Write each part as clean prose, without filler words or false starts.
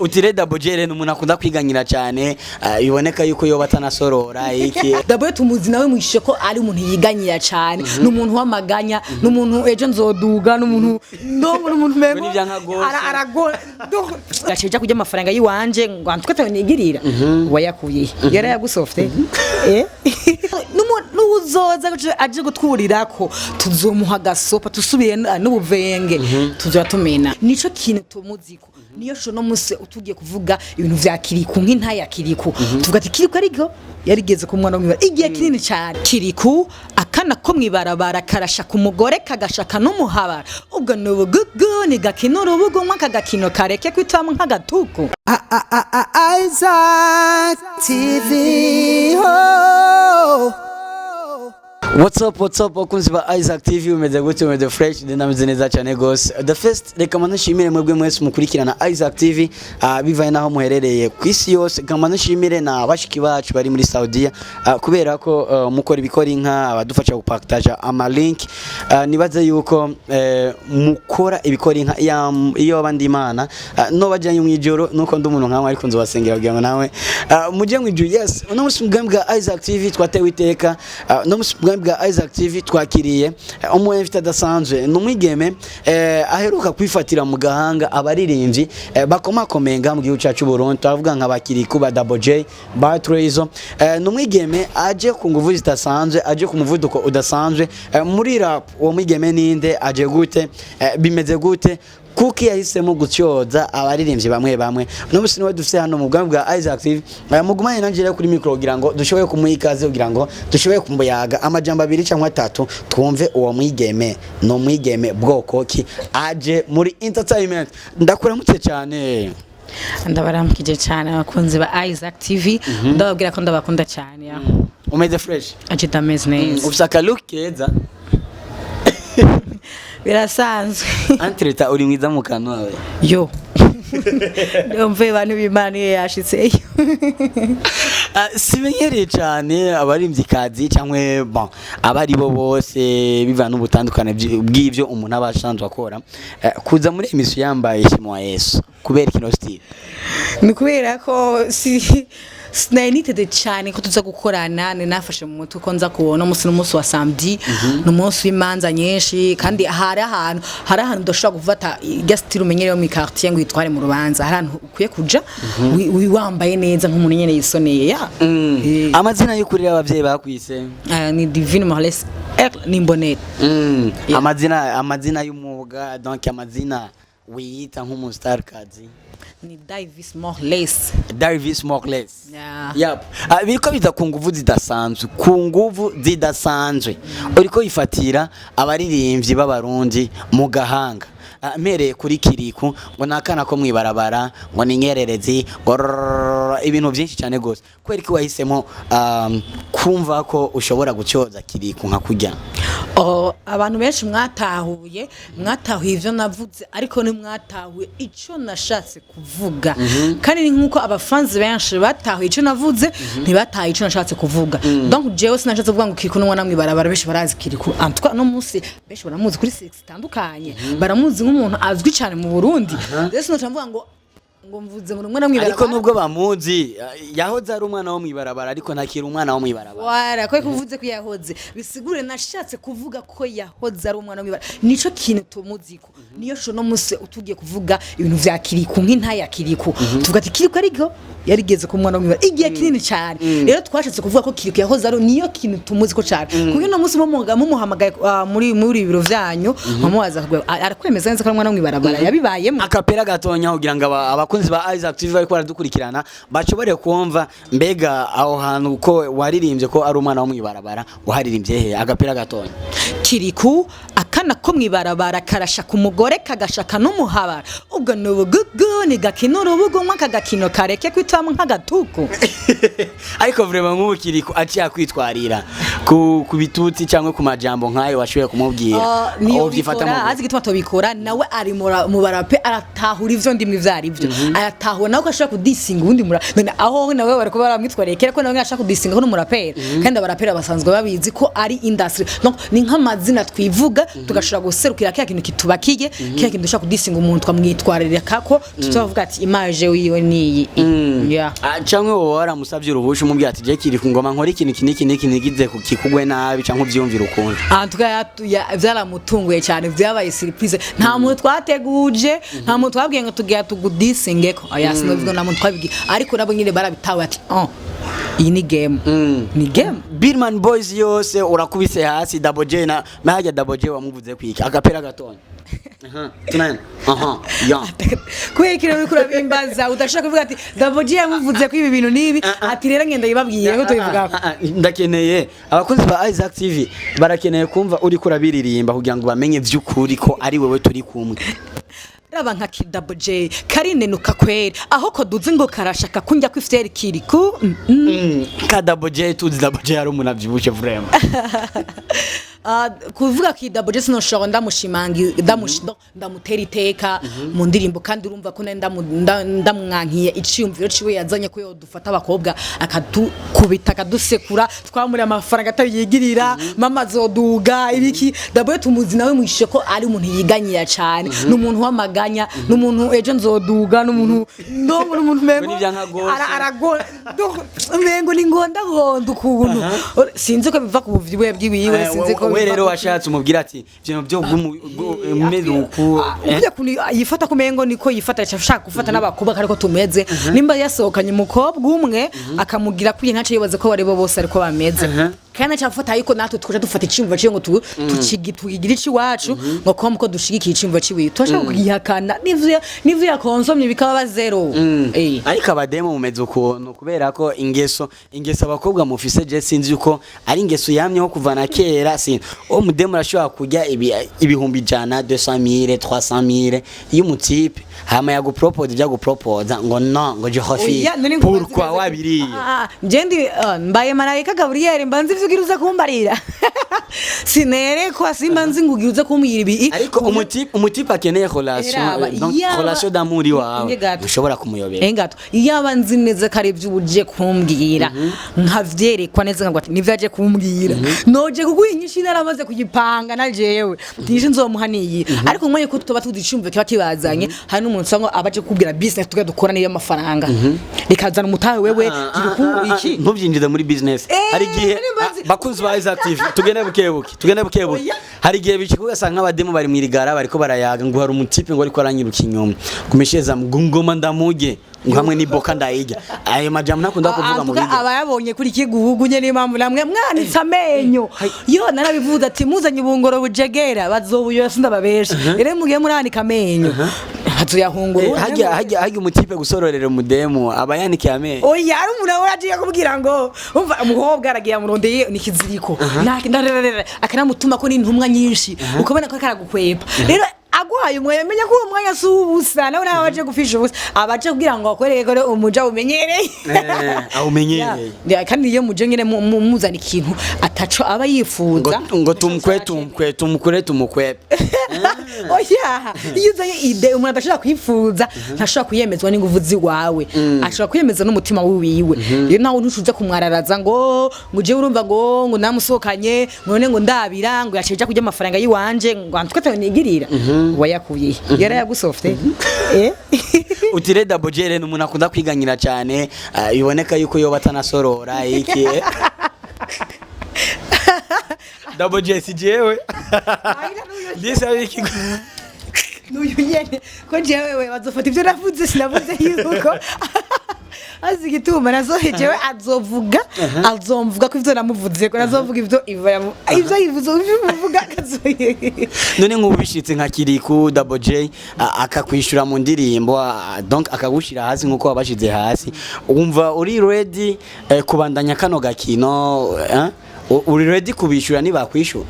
Utire dabojere n'umuntu akunda kwiganyira cyane iboneka yuko yo batanasorora iki Dabo tumuzi nawe mwishe ko ari umuntu yiganyira cyane n'umuntu wamaganya n'umuntu ejo nzoduga n'umuntu n'umuntu mego aragora gaceja kujya amafaranga yiwanje ngo antwete nigirira wayakuye yara yagusofte n'uzoza aje gutwurirako tuzomuha gasopa tusubiye n'ubuvenge tuzatumena nico kintu tumuziko niyo shono muse utugiye kuvuga ibintu vya Kirikou nk'intaya Kirikou tuvuga ati Kirikou ariko yarigeze ku mwana w'imibara igiye kinini cyane Kirikou akana ko mwibarabara karasha ku mugore kagashaka n'umuhabara ubwo nubugugu ni gakino rubugo mwaka gakino kareke kwitamo nk'agatuku Isaac TV ho What's up wakunzi ba Isaac TV umeze gute umeze fresh ndameze neza cyane gose the first reka manashimire mwebwe mwese mukurikirana Isaac TV bivaye naho muherereye kwisi yose kama nashimire na bashiki bacu bari muri Saudiya kubera ko mukora ibikora inka abadufasha gupartage ama link nibaze yuko mukora ibikora inka iyo abandi imana no bajanye mu ijoro nuko ndumuntu nkamwe ariko nzobasengera kugira ngo nawe muje mu ijuru yes no musumugambwa Isaac TV twatewe iteka no musumugambwa Isaac TV twakiriye umwe mfite adasanzwe numwigeme aheruka kwifatira mu gahanga abaririmbyi bakomakomenga mu gihugu cyacu Burundi tavuga nka Kirikou ba Double J ba Trezo numwigeme aje ku nguvu zitasanzwe aje ku muvuduko udasanzwe muri rap uwo mwigeme ninde aje gute bimeze gute kuki yahisemo gutyoza abaririmbyi bamwe no musi niwe dufite hano mu bwami bwa Isaac TV mugumanye nanjye kuri micro kugira ngo dushoboye kumuyikaze kugira ngo dushoboye kumbuyaga amajambo 2 cyangwa 3 twumve uwo mwigeme no mwigeme bwoko ki aje muri entertainment ndakuramutse cyane ndabaramukije cyane abakunzi ba Isaac TV ndababwira ko ndabakunda cyane umeze fresh aje dameze neza ufisaka look keza birasanzwe antreta uri mwiza mu kanwa we yo ndumve bantu b'Imana yashitseyo simenyereye cyane abarimbyi kazi cyangwa bon abari bo bose bivana ubutandukane bw'ivyo umuntu abashanzwe akora kuza muri emission yambaye shimwa Yesu kubera kino style ni kubera ko sinayinitede cyane ko tuza gukorana nafashe mu mutwe ko nza kubona umunsi wa samedi n'umunsi w'imanza nyinshi kandi hari ahantu doshobora gufata igastire umenyereye mu quartier ngo yitware mu rubanza hari ahantu ukuye kuja wambaye neza nk'umuntu nyene yisoneye ya amazina y'ukuri y'abavyeyi bakwise ni Divine Morales ni Mbonera amazina y'umwuga donc amazina wiyita nk'umustar kazi ni Davis Morales yap biriko biza ku nguvu zidasanzwe uriko yifatira abaririmbyi b'abarundi mu gahanga mereye kuri Kirikou ngo nakana ko mwibarabara ngo ninyererezi ibintu byinshi cyane gose kwereka wahisemo kumva ko ushobora gucyoza Kirikou nka kujya abantu benshi mwatahuye ivyo navuze ariko ni mwatahuye ico nashatse kuvuga kandi nkuko abafanzi benshi batahuye ico navuze ntibatahuye ico nashatse kuvuga donc jewe sinashatse kuvuga ngo Kirikou n'umwana mwibarabara benshi barazi Kirikou antwa no munsi benshi baramuzi kuri sex itandukanye baramuzi nk'umuntu azwi cyane mu Burundi rero sinavuga ngo mvuze ngo umwana mwibarabara ariko nubwo bamuzi yahoze ari umwana wo mwibarabara ariko ntakiri umwana wo mwibarabara wara ko kuvuze ko yahoze bisigure nashatse kuvuga ko yahoze ari umwana wo mwibarabara nico kintu tumuziko niyo shono muse utugiye kuvuga ibintu vya Kirikou nk'intaya Kirikou tuvuga ati Kirikou ariko yarigeze ku mwana w'imibara igiye kinini cyane rero twashatse kuvuga ko Kirikou yahoze ari niyo kintu tumuziko cyane kuko no musi mumuhamagaye muri ibiro vyanyu bamubaza arakwemeza neza ko umwana w'imwibarabara yabibayemo akapera gatonya kugira ngo abakunzi ba Isaac TV bari baradukurikirana bacobore kumva mbega aho hantu ko waririmbye ko ari umwana wo mwibarabara waharirimbye he agapera gatonya Kirikou akana ko mwibarabara karasha ku mugore kagashaka n'umuhabara ubwo nubugugu ni gakino rubugo mwaka gakino kareke kwitamo nk'agatuku ariko vraiment nk'ubu Kirikou aciye kwitwarira ku bitutsi cyangwa ku majambo nkayo washoboye kumubwira niyo bifata azi gituma tobikora nawe ari mu barape aratahura ivyo ndimwe vyari byo ayatahura nawe ashaka kudisinga ubundi none aho nawe bariko baramwitwareye kera ko nawe ashaka kudisinga ko n'umurapera kandi abarapera basanzwe babizi ko ari industry donc ni nk'amazina twivuga tugashobora guserukira kya kintu kitubakiye kya kintu dushaka kudisinga umuntu twamwitwarira kako tutavuga ati image wiwe niyi yeah canke wowe waramusavye uruhusha umubwira ati je kiri ku ngoma nkora ikintu kiniki nigize kukigwe nabi canke uvyumvira ukuntu vyaramutunguye cyane vyabaye surprise nta muntu twateguje nta muntu twabwiye ngo tugiye tugudisingeko aya sinovuga nta muntu twabigiye ariko nabo nyine barabitawe ati iyi ni game ni game Birman Boys yose urakubise hasi Double J na mahajya Double J wamuvuze kwika agapera gatonya tunane ya kwekira uri kurabimbaza udashaka kuvuga ati Double J yamuvuze ko ibi bintu nibi ati rero ngenda yibabwiye ko tubivuga ndakeneye abakunzi ba Isaac TV barakeneye kumva uri kurabiririmba kugira ngo bamenye vy'ukuri ko ari wewe turi kumwe raba nka Double J karinenuka kwera aho ko duze ngo karashaka kunjya kwifitera Kirikou ka Double J tuzi Double J ari umuntu avyibushe vraiment kuvuga ki Double J sinoshobora ndamushimangi ndamutera iteka mu ndirimbo kandi urumva ko ndamwankiye iciyumviro ciwe yazanye ko dufata abakobwa akadukubita akadusekura twamuri amafaranga atayigirira mama zoduga ibiki Double J tumuzi nawe mwishe ko ari umuntu yiganyira cyane n'umuntu wamaganya n'umuntu ejo nzoduga n'umuntu mengo ni ngonda ukuntu sinzi ko biva ku buvyiwe bwiwiwe sinzi ko we rero washatse umubwira ati byo bw'umeruku yifata kumengo niko yifata ashaka gufata n'abakobwa ariko tumeze nimba yasohokanye umukobwa umwe akamugira kwiye ntace yibaze ko barebo bose ariko bameze kandi cyafata ariko natwe tuje dufata icimva cyo ngo tugigira ici wacu ngo ko dushigikiye icimva ciwe twashaka kugihakana nivyo yakonsomye bikaba zero ariko abademo mumeze ukuntu kubera ko ingeso abakobwa mufise je sinzi uko ari ingeso yamyeho kuvana kera mudemo arashobora kujya ibihumbi 100 200,000 300,000 y'umutipe hama yagupropose byagupropoza ngo no ngo je refuse pourquoi wabiriye jendi mbaye marayika Gabriel mbanzi vyugiruza kumbarira sinerekwa simbanzi ngugiruza kumira ibi ariko umutipe akeneye relation d'amour wawe ushobora kumuyobera engato yaba nzi neza kare vyubuje kumbwira nkavyerekwa neza ngo ati nivyaje kumbwira noje kuguhinyisha naramaze kugipanga na jewe tije nzomuhaniye ariko mwenye ko tuba tudicumve kiba kibazanye hari n'umuntu sango abaje kubwira business tuga dukora niyo amafaranga rikazana umutahe wewe iki ntubyinjiza muri business hari gihe bakunzi ba Isaac TV tugende bukebuke hari gihe bicikuga sanga abademo bari mwirigara bariko barayaga ngo hari umutipe ngo ariko aranyiruka inyuma kumesheza ngoma ndamuge hamwe ni boka ndayijya ayo majambo nakunda kuvuga mu video abayabonye kuri kigugu nye n'impamvu namwe mwanitse amenyo yo narabivuze ati muzanye ubungoro bujegera bazobuyo sindababesha rero mugiye muranika amenyo hatuyahungura hajya umutipe gusororera umudemu abayanike amenyo oya ari umuntu wagiye kubwira ngo umva umukobwa aragiye murondeye nikiziriko akanamutuma ko n'intumwa nyinshi ukabona ko karagukwepa rero agwaye umwemenya ko umwanya subusa nawe nabaje gufisha ubusa abaje kugira ngo akoreye gore umuja umenyereye umenyereye kandi iyo muje nyine muzana ikintu ataco aba yifuza ngo tumukwe oya iyo uzanye ide umuntu adashaka kwifuza ntashaka kuyemezwa n'inguvu ziwawe ashaka kuyemeza n'umutima wiwe rero nawe ntushuza kumwararaza ngo je urumva ngo namusohokanye none ngo ndabira ngo yaceje kujya amafaranga yiwanje ngo antwete nigirira wayakuye yara yagusofte utire Double J n'umuntu akunda kwiganyira cyane biboneka yuko yo batanasorora iki Double J sijewe ndisa wiki nuyunyene ko jewe bazofata ivyo navuze sinavuze yuko azigituma nazohejewe azomvuga ko ivyo namuvuze ko nazovuga ivyo yivuze uvuga kazoye none nk'ubishitse nka Kirikou Double J akakwishura mu ndirimbo donc akagushira hasi nkuko wabashize hasi umva uri ready kubandanya kano gakino uri ready kubishura nibakwishura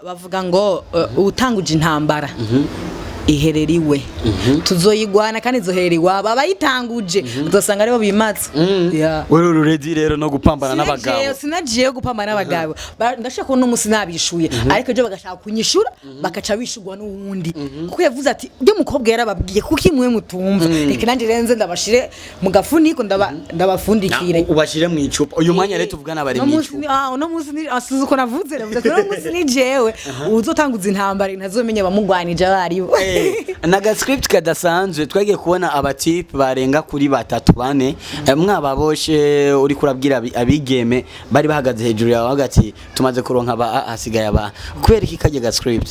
bavuga ngo utanguje intambara ihereriwe tuzoyigwana kandi izohereriwe abayitanguje uzosanga aribo bimatse wewe uredi rero no gupambana n'abagabo sinagiye gupambana n'abagabo ndashaka ko n'umunsi nabishuye ariko je bagashaka kunyishura bakaca bishugwa n'uwundi kuko yavuze ati byo mukobwa yarababwiye kuko imwe mutumva reka nanje renze ndabashire mu gafuniko ndabafundikire ubashire mu icupa uyu mwanya rero tuvugana bari mu icupa no munsi ni asuze ko navuze navuze no munsi ni jewe uzotanguza intambara ntazomenya abamugwanije abaribo naga script kadasanzwe twagiye kubona abatipe barenga kuri 3-4 mwababoshe uri kurabwira abigeme bari bahagaze hejuru yawe hagati tumaze kuronka hasigaye aba kubera iki kaje ga script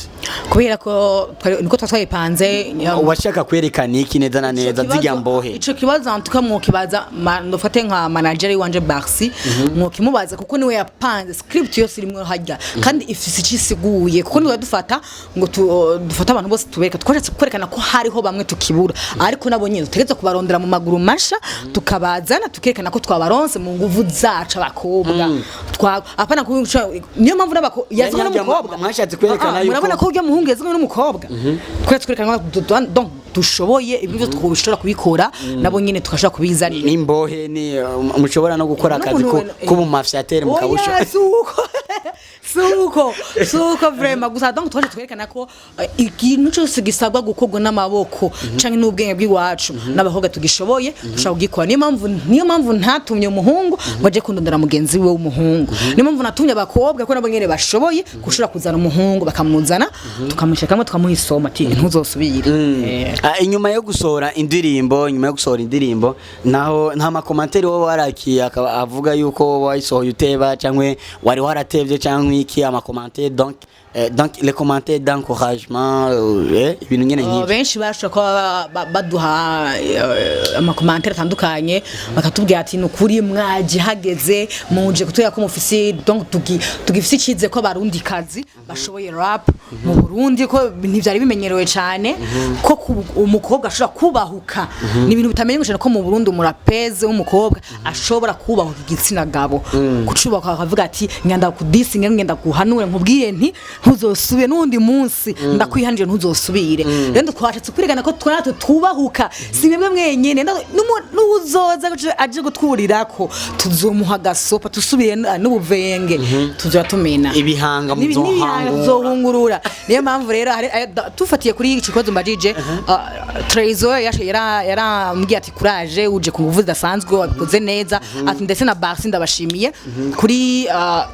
kubera ko niko twayipanze washaka kwerekana iki neza na neza zijya mbohe ico kibazo antuka mu kibaza ndofate nka manager wanje Barsi mu kimubaza kuko niwe yapanze script yose irimwe hajya kandi ifise icисiguye kuko niwe dufata ngo dufata abantu bose tubereka twashatse kwerekana ko hariho bamwe tukibura ariko nabo nyine tutegetse kubarondera mu maguru masha tukabazana tukerekana ko twabaronse mu nguvu zacu abakobwa apana niyo mpamvu nabako yazwe n'umukobwa mwashatse kwerekana yuko murabona ko ujya muhungu yazwe n'umukobwa twese twerekana donc dushoboye ibyo twobishora kubikora nabo nyine tukashaka kubizanira imbohe ni mushobora no gukora akazi ko mu mafyatere mu kabusho suko vraiment gusa donc twaje twerekana ko ikintu cyose gisabwa gukorwa n'amaboko canke n'ubwenge bw'iwacu n'abahobwa tugishoboye dushaka kugikora niyo mpamvu ntatumye umuhungu ngo aje kundondera mugenzi we w'umuhungu niyo mpamvu natumye abakobwa ko nabo nyene bashoboye gushora kuzana umuhungu bakamuzana tukamushakamo tukamuhisoma ati ntuzosubire inyuma yo gusohora indirimbo naho nta makomantere wo warakiye avuga yuko wayisohoye uteba cyangwa wari waratevye cyangwa iki amakomantere donc les commentaires d'encouragement ibintu nyene nk'ibyo benshi bashaka ko baduha amakomantere atandukanye bakatubwira ati nukuri mwaje hageze muje kutoya ko mufisi donc tugifise ikize ko barundi kazi bashoboye rap mu Burundi ko ntivyari bimenyerewe cyane ko umukobwa ashobora kubahuka ni ibintu bitamenyerewe cyane ko mu Burundi umurapeze w'umukobwa ashobora kubahuka igitsina gabo kucubaka akavuga ati ngenda kudisi ngenda kuhanure nkubwiye nti ntuzosubire n'undi munsi ndakwihanije ntuzosubire rero twashatse kwirigana ko twanato tubahuka simwe mwenyene n'uzoza aje gutwurirako tuzomuha gasopa tusubire n'ubuvenge tuzatumena ibihanga muzohungurura niyo mpamvu rero tufatiye kuri iki kibazo mbajije Trezor yarambwiye ati courage uje ku nguvu zidasanzwe wabikoze neza ati ndetse na Barsi ndabashimiye kuri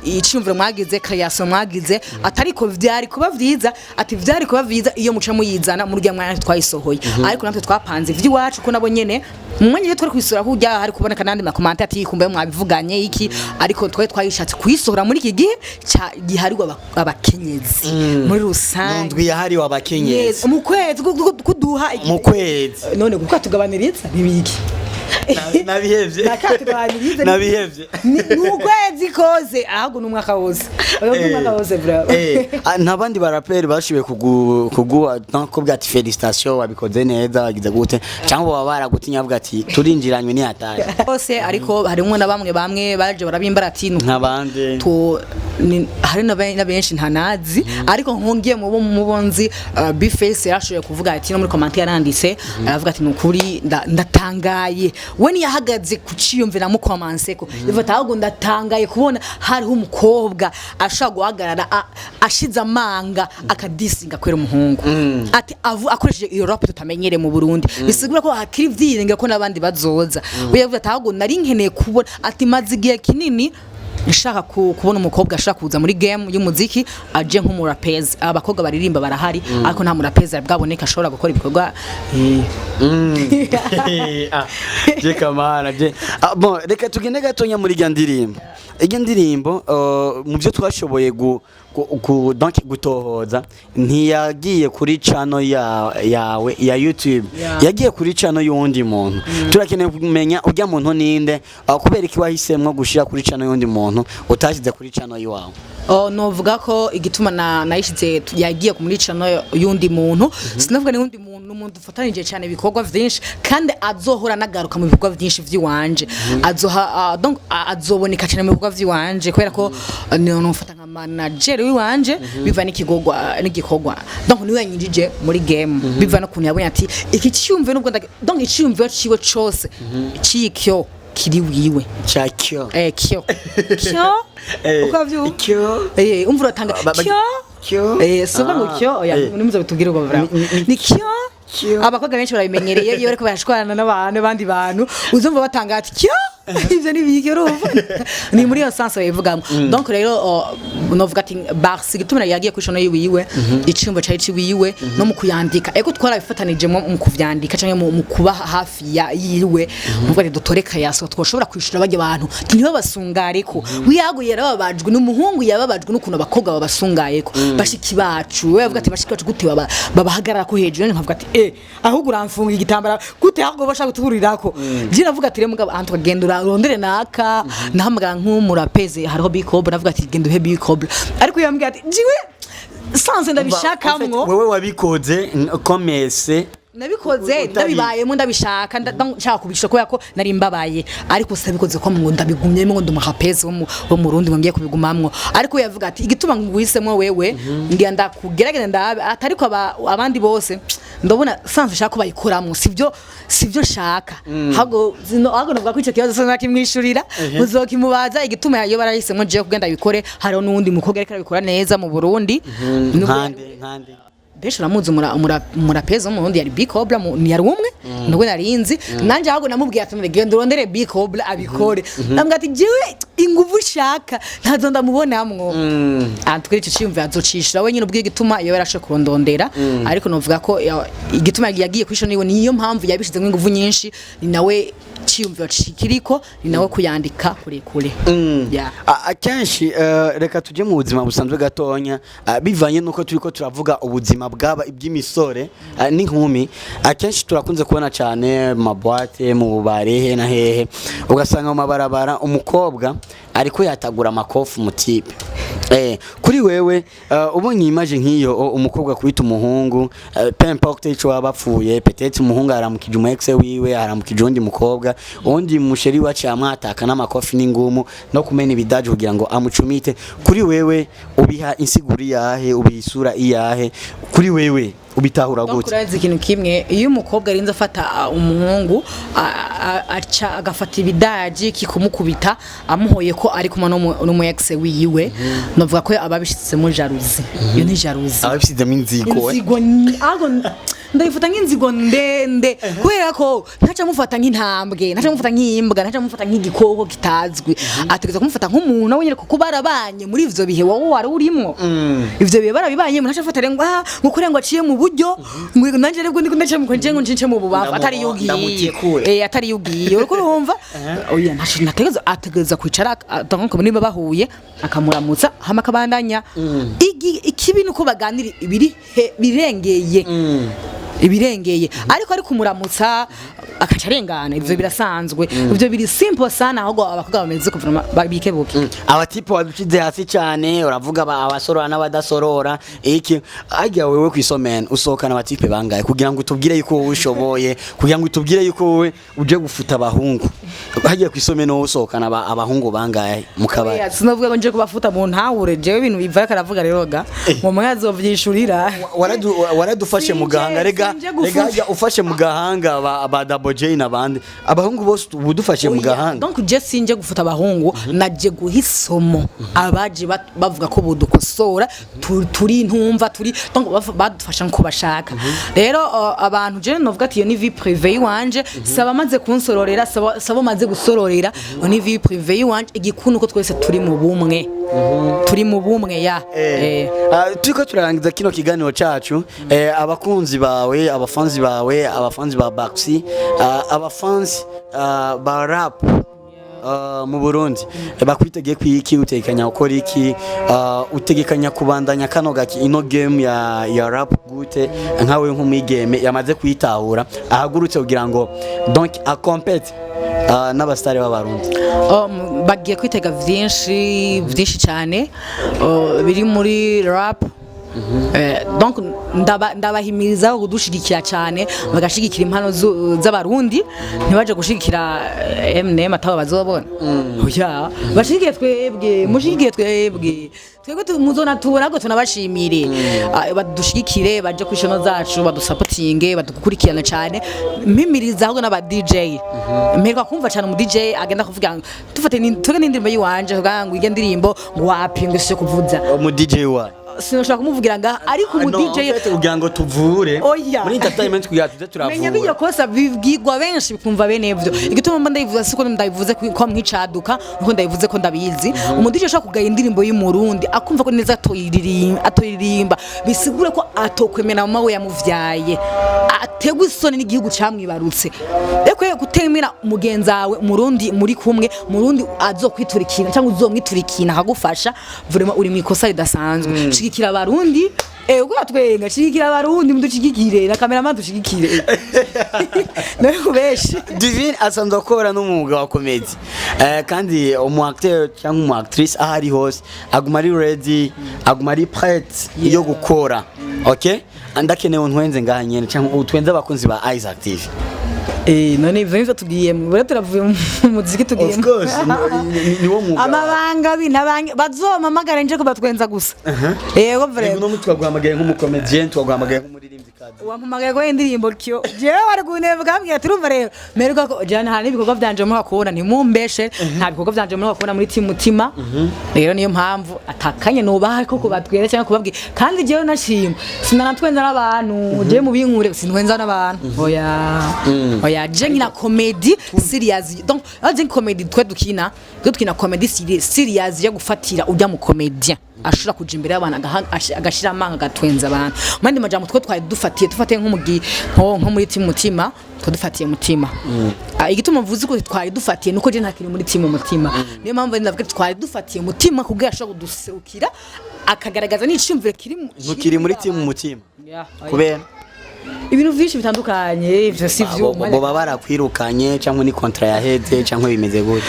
iciyumviro mwagize création mwagize atariko vyari kuba vyiza ati vyari kuba vyiza iyo muca muyizana mu rya mwanya twayisohoye ariko natwe twapanze ivy'iwacu ko nabo nyene mwanya twari kwisura kujya hari kuboneka nandi makomante ati kumbe mwabivuganye iki ariko twayishatse kuyisohora muri iki gihe giharirwa abakenyezi muri rusange ndwi yahariwe abakenyezi mu kwezi kuduha mu kwezi none kuko tugabaniriza nibiki nabihevye nabihevye n'ukwezi koze ahubwo n'umwaka wose bravo nabandi baraperi bashiwe kuguha ko bwati felicitation wabikoze neza wagize gute cyangwa baba baragutinya avuga ati turinjiranywe ni hatari bose ariko harimo na bamwe baje barabimbara ati nk'abandi hari na benshi ntanazi ariko nkongiye mu mubonzi Bface yashoye kuvuga ati no muri comment yaranditse aravuga ati nukuri ndatangaye we ni yahagaze kuciyumvira mu kwamanseko bivata ahubwo ndatangaye kubona hariho umukobwa ashaka guhagarara ashize amanga akadisinga kwera umuhungu ati akoresheje Europe tutamenyere mu Burundi bisigura ko hakiri vyiringa ko nabandi bazoza we yavuze ati ahubwo nari nkeneye kubona ati mazigiye kinini nshaka kubona umukobwa ashaka kuza muri game y'umuziki aje nk'umurapezi abakobwa baririmba barahari ariko nta murapezi bwaboneka ashobora gukora ibikorwa je kamara je bon reka tugende gatonya muri gandirimbo mu byo twashoboye donc gutohoza ntiyagiye kuri channel yawe ya YouTube yagiye kuri channel y'undi muntu turakeneye kumenya ujya muntu ninde kubera iki wahisemwe gushira kuri channel y'undi muntu utashize kuri channel yawe novuga ko igituma nayishize yagiye muri channel y'undi muntu sinavuga ni undi muntu umuntu ufatanije cyane ibikorwa vyinshi kandi azohora nagaruka mu bikorwa vyinshi vy'iwanje donc azoboneka cyane mu bikorwa vy'iwanje kubera ko nufata nka manager w'iwanje biva n'igikorwa donc niwe yanyinjije muri game biva no kuntu yabonye ati iki cyumve nubwo donc icyumve ciwe cose cikyo kiri wiwe cyakyo kyo ukavyuka kyo umvura tanga kyo soba ngo kyo oya nimuze bitubwire ubwo bra ni kyo abakobwa benshi barabimenyereye iyo bariko barashwarana n'abandi bantu uzumva batanga ati kyo ivyo ni bigero ni muri yo sansa bayivugamwe donc rero novuga ati barsi gitumira yagiye kwishona yiwe icumba cari ciwiwe no mu kuyandika eko twarabifatanije mu kuvyandika canke mu kuba hafi yiwe muvuga ati dutoreka yaso twoshobora kwishura bajye abantu nibo basungareko wiyaguye yarababajwe n'umuhungu yababajwe n'ukuntu abakobwa babasungayeko bashiki bacu we bavuga ati bashiki bacu gute babahagarara ko hejuru nkavuga ati ahubwo uramfunga igitambara gute ahubwo bashaka gutuburirako je navuga ati remugabo Antoine gendura rondere naka nahamagara nk'umurapeze hariho bikobra navuga ati genda uhe bikobra ariko yambwiye ati jiwe sanze ndabishakamwo wewe wabikoze komese nabikoze ndabibayemo ndabishaka nshaka kubishaka kubera ko nari mbabaye ariko sabikoze ko ngo ndabigumyemo ngo ndumurapeze wo mu Rundi ngo ngiye kubigumamwo ariko yavuga ati igituma ngwisemo wewe ngiye ndakugerageza ndabe atari ko abandi bose ndabona sanze shaka bayikoramwo sivyo shaka hago navuga ko icyo kibazo sanze kimwishurira uzokimubaza igituma yayo barahisemo je kugenda bikore hariho nundi mukobwa ariko abikora neza mu Burundi nkande besho namuzi murapeza mu Burundi yari bikobra ni yari umwe nubwo narinzi nanje hago namubwiye ati ngende urondere bikobra abikore nambwa ati jiwe inguvu shaka ntazo ndamubonamwo antwire icyo cyumve azocishira we nyine ubwiye gituma iyo yarashe kurondondera ariko novuga ko igituma yagiye kwishona niyo mpamvu yabishize inguvu nyinshi ni nawe cyumve Kiriko ni nawe kuyandika kure akenshi reka tujye mu buzima busanzwe gatonya bivanye nuko turiko turavuga ubuzima bwaba iby'imisore n'inkumi akenshi turakunze kubona cyane mu boîte mu barehe na hehe ugasanga mu mabarabara umukobwa ariko yatagura amakofu mu tipe kuri wewe ubonye image nk'iyo umukobwa kwita umuhungu peu importe ico wabapfuye peut-être umuhungu aramukije umu ex wiwe aramukije undi mukobwa undi musheri wacu amwataka n'amakofi n'ingumu no kumena ibidaje kugira ngo amucumite kuri wewe ubiha insiguri yahe ubihisura iyahe kuri wewe ubitahura gute kurazi ikintu kimwe iyo umukobwa arinze afata umuhungu aca agafata ibidaji kikumukubita amuhoye ko ari kumwe no mu ex wiwe novuga ko ababishitsemo jalousie iyo ni jalousie ababishitsemo inzigo ndayifuta nk'inzigo ndende kubera ko ntaca mufata nk'intambwe ntaca mufata nk'imbwa ntaca mufata nk'igikoko kitazwi ategeza kumufata nk'umuntu wenyine kuko barabanye muri ivyo bihe wowe wari urimo ivyo bihe barabibanye ntaca mufata ngo ngukure ngo aciye mu buryo ngo nanje rero ndiko ndaca mu konje ngo ncince mu bubavu atari yugiye atari yugiye uriko urumva oya ntaca ategeza kwicara donc niba bahuye akamuramutsa hama kabandanya ikibi nuko baganira ibirengeye ariko kumuramutsa akacarengana ivyo birasanzwe ivyo biri simple sana ahubwo abakobwa bameze kuvuma bikebuke abatipo waducize hasi cyane uravuga abasorora n'abadasorora iki ajya wewe kwisomena usohokana abatipe bangaye kugira ngo utubwire yuko wowe ushoboye kugira ngo utubwire yuko wowe uje gufuta abahungu hagiye kwisomena usohokana abahungu bangaye mukabari sinavuga ngo nje kubafuta mu ntahure jewe ibintu biva karavuga rero ga mu mwazo vyishurira waradufashe muganga rega ufashe mu gahanga aba Double J nabandi abahungu bose ubudufashe mu gahanga donc je sinje gufuta abahungu naje guhisomo abaje bavuga ko budukosora turi ntumva turi donc badufasha nko bashaka rero abantu je novuga ati iyo ni vie privée wanje saba maze kunsororera saba maze gusororera ni vie privée wanje igikunu ko twese turi mu bumwe turi mu bumwe ya turiko turarangiza kino kiganiro cacu abakunzi bawe abafanzi bawe abafanzi ba Baxi abafanzi ba rap mu Burundi bakwitegeye kwiki utekanya ukora iki utegekanya kubandanya kano gaki ino game ya rap gute nkawe nk'umwigeme yamaze kwitahura ahagurutse kugira ngo donc a compete n'abastari b'abarundi bagiye kwitega vyinshi cyane biri muri rap donc ndabahimiriza kudushigikira cyane bagashigikira impano z'abarundi ntibaje gushigikira MNM atabo bazobona oya bashigikiye twebwe mushigikiye twebwe muzona tubona ko tunabashimire badushigikire baje kwishano zacu badusapotinge badukurikirana cyane mpimiriza ahubwo n'aba DJ mperwa kumva cyane mu DJ agenda kuvuga tufate n'indirimbo yiwanje ngo ige ndirimbo ngo wapinge se kuvuza mu DJ wa sinoshaka kumuvugira nga ariko mu DJ kugira ngo tuvure muri entertainment kugira tuze turavura menya bijya kosa bibwirwa benshi bikumva bene ivyo igituma mba ndayivuza siko ndayivuze ko mwicaduka nuko ndayivuze ko ndabizi umudije ashaka kugaya indirimbo y'umurundi akumva ko neza atoyirimba bisigure ko atokwemera mama we yamuvyaye ategwa isoni n'igihugu camwibarutse reko gutemera mugenzawe murundi muri kumwe murundi azokwiturikina cyangwa uzomwiturikina akagufasha vraiment uri mwikosa ridasanzwe shigikira abarundi uko atwenga shigikira abarundi mudushigikire na cameraman dushigikire nako beshi Divine asanzwe akora n'umwuga wa comedy kandi umu acteur cyangwa umu actrice ahari hose aguma ari ready aguma ari prête yo gukora okay andakenewe ntwenze ngahanyene cyangwa utwenze abakunzi ba Isaac TV none ivyo tugiyemo bora turavuye mu muziki tugiyemo of course niwo mwuga amabanga binabanga bazomamagara nje ko batwenza gusa yego vraiment no mutwaguhamagaye nk'umukomedian twaguhamagaye nk'umuririmbyi kazi wampamagaye ko indirimbo kyo jewe wari kuneva kambwiye turumva rero merwa ko jana hari ibikorwa byanje muri akubona ntimumbeshe nta bikorwa byanje muri akubona muri timu mutima rero niyo mpamvu atakanye nubaha ko kubatwere cyangwa kubabwiye kandi jewe nashima sinanatwenza n'abantu je mu binkure sinwenza n'abantu oya je nkina comedy serious donc aje comedy twe dukina comedy serious yo gufatira ujya mu comedian ashura kuja imbere y'abana agashira amanga gatwenza abantu mandi majambo twe twari dufatiye nk'umugi nko muri timu mutima dufatiye mutima igituma mvuze ko twari dufatiye nuko je ntakiri muri timu mutima niyo mpamvu ndavuga twari dufatiye mutima kugira ashobora kuduserukira akagaragaza n'icumvire kiri muri timu mutima kubera ibintu byinshi bitandukanye ivyo sivyo bo barakwirukanye cyangwa ni contrat ya hete cyangwa bimeze gute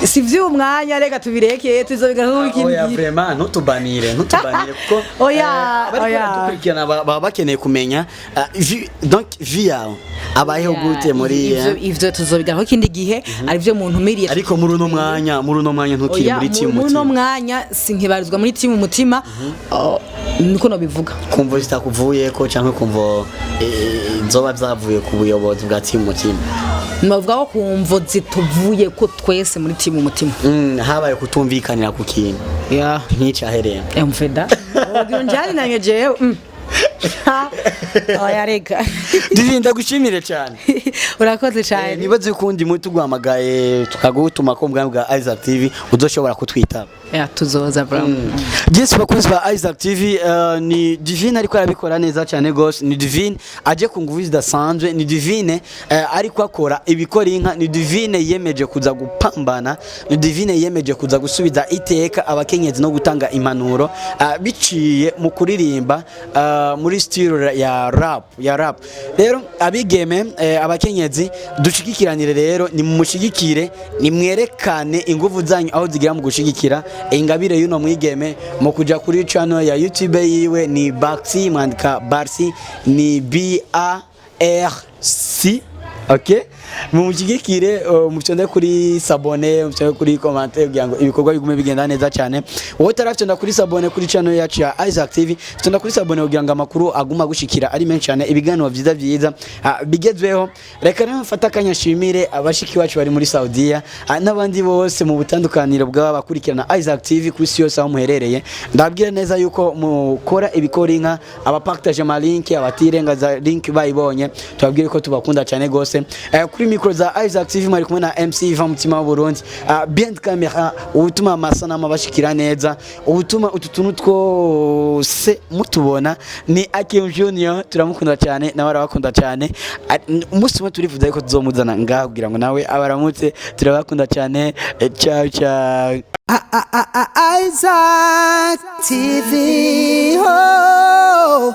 sivyo umwanya reka tubireke tuzobigaho ikindi oya vraiment nutubanire kuko dukurikirana baba bakeneye kumenya donc via abayeho gute muri ivyo tuzobigaho ikindi gihe ari byo muntu miriye ariko muri uno mwanya ntukiri muri timu mutima muri uno mwanya sinkibarizwa muri timu mutima niko no bivuga kumva zitakuvuye ko cyangwa kumva nzoba byavuye ku buyobozi bwa timu mutima navuga ko kumva zituvuye ko twese muri timu mutima habaye kutumvikanira ku kintu nk'icahereye mfeda odio njari nange jewe oya reka Divine gushimire cyane urakoze cyane nibaze kundi mutu guhamagaye tukagutuma ko mbwa bwa Isaac TV uzoshobora kutwitaba tuzoza bro Yes bakunzi ba Isaac TV ni Divine ariko arabikora neza cyane gose ni Divine aje ku nguvu zidasanzwe ni Divine ariko akora ibikora inka ni Divine yemeje kuza gupambana ni Divine yemeje kuza gusubiza iteka abakenyezi no gutanga impanuro biciye mu kuririmba muri style ya rap rero abigeme abakenyezi dushigikiranire rero ni mushigikire ni mwerekane inguvu zanyu aho zigira mu gushigikira ingabire yuno mwigeme mu kuja kuri channel ya YouTube yiwe ni Baxi mwandika Barsi ni BARC okay mumujigikire mucyonde kuri Sabonnez mucyonde kuri commentaire kugira ngo ibikorwa bigume bigenda neza cyane wowe tarafite kuri Sabonnez kuri channel yacu ya Isaac TV cyonda kuri Sabonnez kugira ngo amakuru aguma gushikira ari menshi cyane ibiganiro byiza bigezweho reka rero mfata kanyashimire abashiki wacu bari muri Saudiya n'abandi bose mu butandukaniro bw'abakurikirana Isaac TV ku isi yose aho muherereye ndabwira neza yuko mukora ibikora inka aba Partage ma link abatirengaza link bayibonye tubabwire ko tubakunda cyane gose kuri micro za Isaac TV mari kumwe na MC va mutima wa Burundi behind camera ubutuma amasanamu bashikira neza ubutuma ututuntu twose mutubona ni Akim Junior turamukunda cyane nawe arabakunda cyane umunsi umwe turifuza ko tuzomuzana ngaho kugira ngo nawe abaramutse turabakunda cyane ciao Isaac TV. Oh.